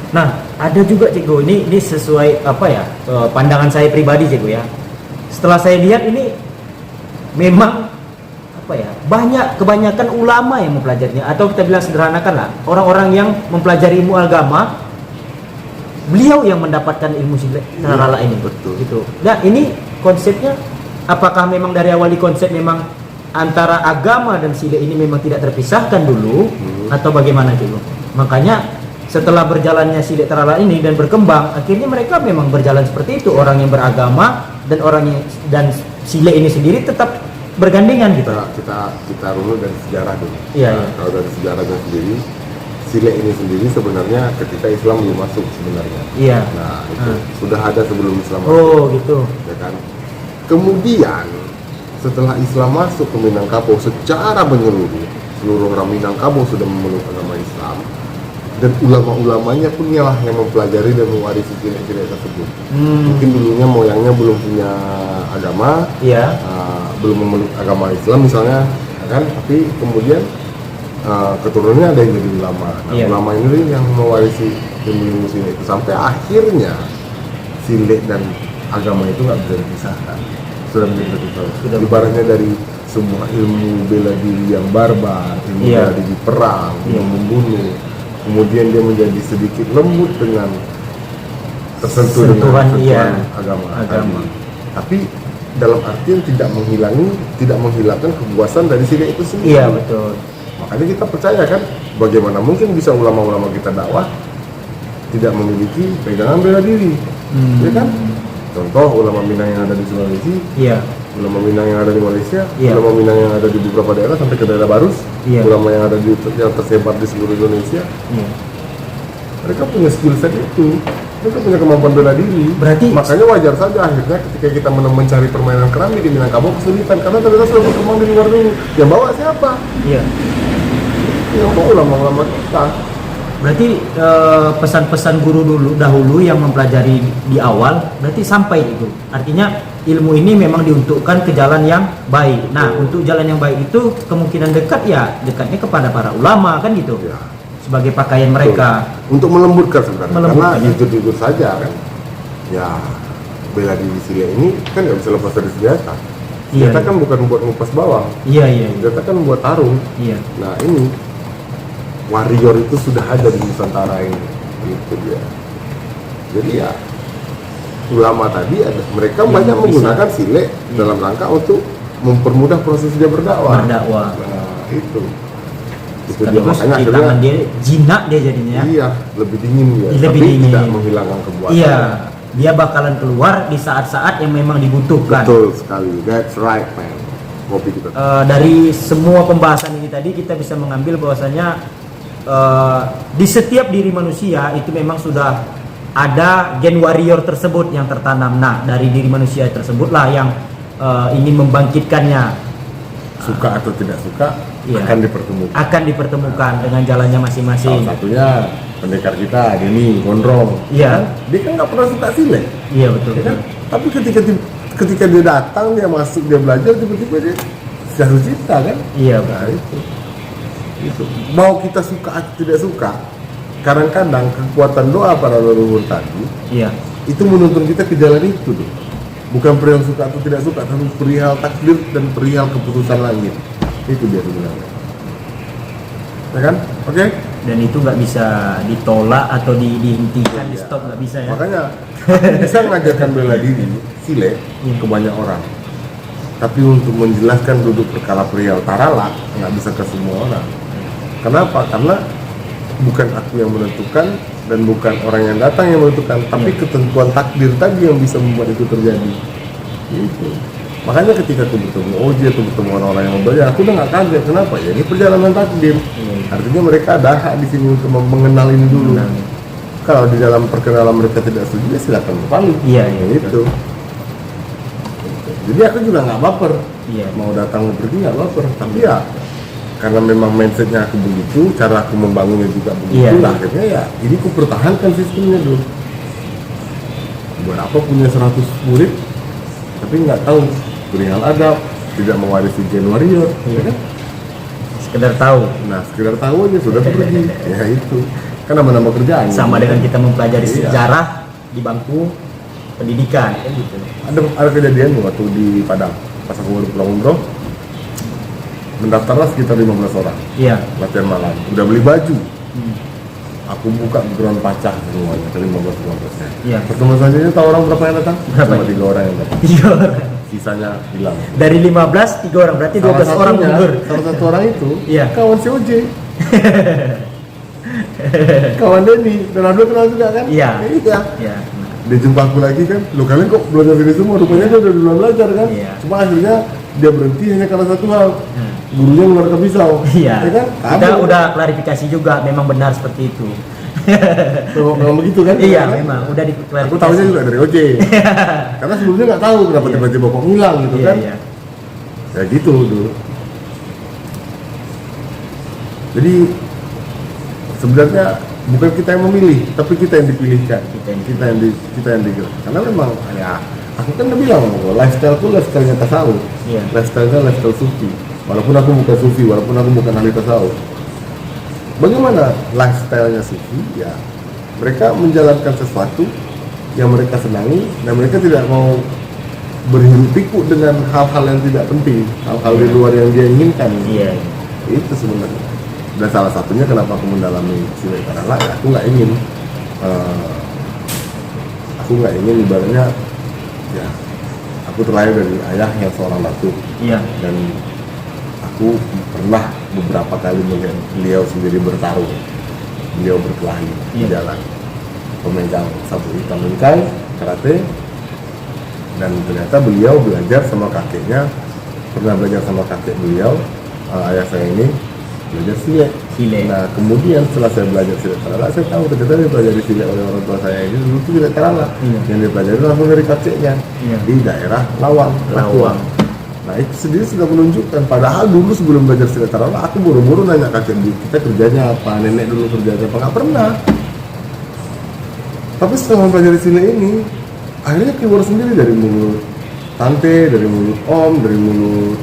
Nah, ada juga Cikgu, ini sesuai apa ya, pandangan saya pribadi Cikgu ya. Setelah saya lihat ini memang apa ya, kebanyakan ulama yang mempelajarinya, atau kita bilang sederhanakan lah, orang-orang yang mempelajari ilmu agama, beliau yang mendapatkan ilmu silat rala ini. Betul. Gitu. Nah, ini konsepnya apakah memang dari awal konsep memang antara agama dan silat ini memang tidak terpisahkan dulu atau bagaimana Cikgu? Makanya setelah berjalannya silat rala ini dan berkembang, akhirnya mereka memang berjalan seperti itu, orang yang beragama dan silat ini sendiri tetap bergandengan gitu. Kita runut dari sejarah dulu. Iya, iya. Kalau dari sejarahnya sendiri, silat ini sendiri sebenarnya ketika Islam belum masuk sebenarnya. Iya. Nah, itu sudah ada sebelum Islam masuk. Oh, gitu. Ya kan? Kemudian setelah Islam masuk ke Minangkabau secara menyeluruh, seluruh orang Minangkabau sudah memeluk agama Islam, dan ulama-ulamanya pun ialah yang mempelajari dan mewarisi silat-silat tersebut. Mungkin dulunya moyangnya belum punya agama, Iya. belum memeluk agama Islam misalnya, ya kan? Tapi kemudian keturunannya ada yang jadi ulama. Nah, Iya. ulama ini yang mewarisi ilmu silat itu sampai akhirnya silat dan agama itu nggak bisa dipisahkan. Sudah menjadi satu. Ibaratnya dari semua ilmu bela diri yang barbar, ilmu Iya. bela diri perang, yang membunuh, kemudian dia menjadi sedikit lembut dengan tersentuh dengan Sentuhan, agama. agama. Tapi dalam artian tidak menghilangkan kepuasan dari silat itu sendiri. Iya, betul. Makanya kita percaya kan, bagaimana mungkin bisa ulama-ulama kita dakwah tidak memiliki pegangan bela diri, ya kan? Contoh ulama Minang yang ada di Sulawesi, Iya. ulama Minang yang ada di Malaysia, Iya. ulama Minang yang ada di beberapa daerah sampai ke daerah Barus, Iya. ulama yang ada yang tersebar di seluruh Indonesia, Iya. mereka punya skill set itu, mereka punya kemampuan bela diri. Berarti- makanya wajar saja akhirnya ketika kita mencari permainan keramik di Minangkabau kesulitan karena ternyata sudah berkembang di luar dulu. Yang bawa siapa? Iya. Yang bawa ulama-ulama kita. Berarti pesan-pesan guru dahulu yang mempelajari di awal berarti sampai itu. Artinya ilmu ini memang diuntukkan ke jalan yang baik. Nah, untuk jalan yang baik itu kemungkinan dekatnya kepada para ulama kan gitu. Ya. Sebagai pakaian mereka. Untuk melembutkan sebenarnya, Melembutkan, karena ya. jujur-jujur saja kan, ya bela diri silat ini kan nggak bisa lepas dari senjata. Iya, Senjata iya. kan bukan buat ngupas bawang, Iya, iya, iya. senjata kan buat tarung. Iya. Nah ini warrior itu sudah ada di Nusantara ini, gitu dia. Jadi ya ulama tadi mereka banyak bisa. menggunakan silat dalam rangka untuk mempermudah proses dia berdakwah. Berdakwah. Nah itu dia, Sekaligus makanya di akhirnya tangan dia jinak dia jadinya. iya lebih dingin dia, Lebih tapi dingin. tidak menghilangkan kebuatan. Iya, dia bakalan keluar di saat-saat yang memang dibutuhkan. Betul sekali, that's right man. Kopi kita. Dari semua pembahasan ini tadi kita bisa mengambil bahwasanya di setiap diri manusia itu memang sudah ada gen warrior tersebut yang tertanam. Nah, dari diri manusia tersebutlah yang ingin membangkitkannya. Suka atau tidak suka Iya. akan dipertemukan. Dengan jalannya masing-masing. Salah satunya pendekar kita Denny Gondrong. Iya. Dia kan nggak pernah suka silat, Iya, betul. ya kan? Tapi ketika dia datang, dia masuk, dia belajar, tiba-tiba dia jatuh cinta kan? Iya, Nah betul. itu. Mau kita suka atau tidak suka, kadang-kadang kekuatan doa para leluhur tadi Iya. itu menuntun kita ke jalan itu tuh. Bukan perihal suka atau tidak suka, tapi perihal takdir dan perihal keputusan langit. Itu dia sebenarnya. Ya kan? Oke? Dan itu nggak bisa ditolak atau dihentikan, di Iya. stop, nggak bisa ya. Makanya aku bisa mengajarkan bela diri silat ke banyak orang. Tapi untuk menjelaskan duduk perkara perihal tarala nggak bisa ke semua orang. Kenapa? Karena bukan aku yang menentukan dan bukan orang yang datang yang menentukan, tapi ketentuan takdir tadi yang bisa membuat itu terjadi. Gitu. Makanya ketika aku bertemu Oji atau bertemu orang-orang yang mau belajar, aku udah nggak kaget. Kenapa? Ya ini perjalanan takdir. Artinya mereka ada hak di sini untuk mengenal ini dulu. Kalau di dalam perkenalan mereka tidak setuju, ya silakan berpaling. Iya, iya, Gitu. Jadi aku juga nggak baper. Iya. Mau datang mau pergi nggak baper. Tapi ya karena memang mindsetnya aku begitu, cara aku membangunnya juga begitu, Iya. lah akhirnya ya ini aku pertahankan sistemnya dulu. Buat apa punya 100 murid tapi nggak tahu perihal adab, tidak mewarisi gen warrior, ya kan? Sekedar tahu. Nah sekedar tahu aja sudah pergi, ya itu. kan nambah kerjaan. Sama dengan kita mempelajari Iya. sejarah di bangku pendidikan kan gitu. Ada kejadian waktu di Padang pas aku baru pulang umroh, mendaftarlah sekitar 15 orang Iya. latihan malam, udah beli baju, Hmm. aku buka ground pacah semuanya ke 15-15 nya. Iya. Pertemuan selanjutnya tahu orang berapa yang datang? Berapa? Cuma 3 orang yang datang, 3 orang. sisanya hilang. Dari 15 3 orang berarti 12 orang gugur. Salah satu orang itu Iya. kawan si OJ. Kawan Denny, dan Ado kenal juga kan? Iya. Iya. Iya. Dia jumpa aku lagi kan, lo kalian kok belajar ini semua, rupanya dia udah duluan belajar kan? Iya. Cuma akhirnya dia berhenti hanya karena satu hal, Hmm. gurunya mengeluarkan pisau. Iya. Ya kan? Kita Kamu. udah klarifikasi juga memang benar seperti itu. Memang begitu kan? Iya, Kan? memang udah diklarifikasi. Aku tahunya juga dari OJ. Karena sebelumnya nggak tahu kenapa Iya. tiba-tiba kok hilang gitu Iya, kan? iya. Ya gitu dulu. Jadi sebenarnya bukan kita yang memilih, tapi kita yang dipilihkan. Kita yang Kita yang digerak. Karena memang ya aku kan udah bilang bahwa lifestyle itu lifestyle-nya tasawuf. Iya. Lifestyle-nya lifestyle sufi. Walaupun aku bukan sufi, walaupun aku bukan ahli tasawuf. Bagaimana lifestyle-nya sufi? Ya, mereka menjalankan sesuatu yang mereka senangi dan mereka tidak mau berhirup pikuk dengan hal-hal yang tidak penting, hal-hal di luar yang dia inginkan. Iya. Itu sebenarnya. Dan salah satunya kenapa aku mendalami Silek Tarala, ya aku nggak ingin ibaratnya ya aku terlahir dari ayah yang seorang datuk Iya. dan aku pernah beberapa kali melihat beliau sendiri bertarung, beliau berkelahi di Iya. jalan, pemegang sabuk hitam Muay karate, dan ternyata beliau belajar sama kakeknya, pernah belajar sama kakek beliau, ayah saya ini belajar silet. Silet. Nah kemudian setelah saya belajar silet tarala, saya tahu ternyata dia pelajari silet oleh orang tua saya ini dulu itu silet tarala. Iya. Yang dia pelajari langsung dari kakeknya Iya. di daerah Lawang. Lawang. Nah itu sendiri sudah menunjukkan, padahal dulu sebelum belajar silet tarala aku buru-buru nanya kakek kita kerjanya apa, nenek dulu kerjanya apa, nggak pernah. Tapi setelah mempelajari silet ini, akhirnya keluar sendiri dari mulut tante, dari mulut om, dari mulut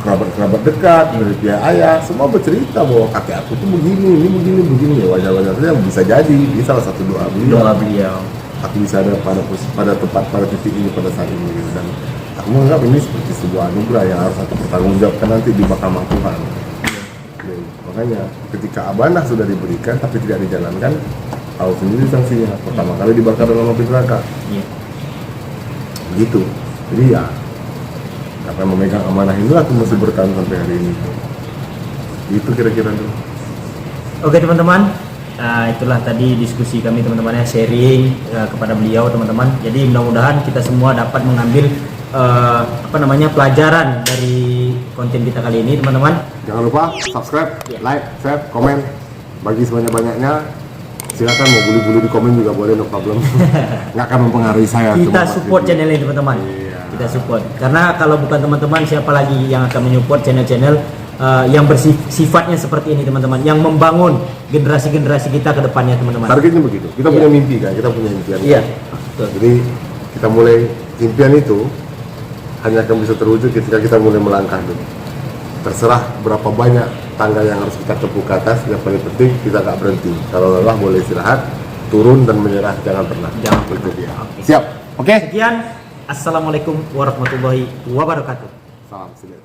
kerabat-kerabat dekat, dari pihak ayah, semua bercerita bahwa kakek aku tuh begini, ini begini, ya wajar-wajar saja bisa jadi. Ini salah satu doa beliau. Doa beliau. Aku bisa ada pada titik ini pada saat ini, dan aku menganggap ini seperti sebuah anugerah yang harus aku pertanggungjawabkan nanti di mahkamah Tuhan. Oke, makanya ketika amanah sudah diberikan tapi tidak dijalankan, tahu sendiri sanksinya. Pertama kali dibakar dalam api neraka. Iya. Begitu. Jadi ya karena memegang amanah inilah aku masih bertahan sampai hari ini. Itu kira-kira tuh. Oke teman-teman, itulah tadi diskusi kami teman-teman ya, sharing kepada beliau teman-teman. Jadi mudah-mudahan kita semua dapat mengambil pelajaran dari konten kita kali ini teman-teman. Jangan lupa subscribe, like, share, komen, bagi sebanyak-banyaknya. Silakan mau bully-bully di komen juga boleh, no problem. Nggak akan mempengaruhi saya. Kita support channel ini teman-teman. Iya. Kita support. Karena kalau bukan teman-teman, siapa lagi yang akan menyupport channel-channel yang bersifatnya seperti ini teman-teman, yang membangun generasi-generasi kita ke depannya teman-teman. Targetnya begitu. Kita Iya. punya mimpi kan, kita punya impian. Iya. Betul. Jadi kita mulai impian itu hanya akan bisa terwujud ketika kita mulai melangkah dulu. Terserah berapa banyak tangga yang harus kita tepuk ke atas, yang paling penting kita nggak berhenti. Kalau lelah boleh istirahat, turun dan menyerah, jangan pernah. Jangan Itu dia. Oke. Siap. Oke. Sekian. Assalamualaikum warahmatullahi wabarakatuh. Salam silet.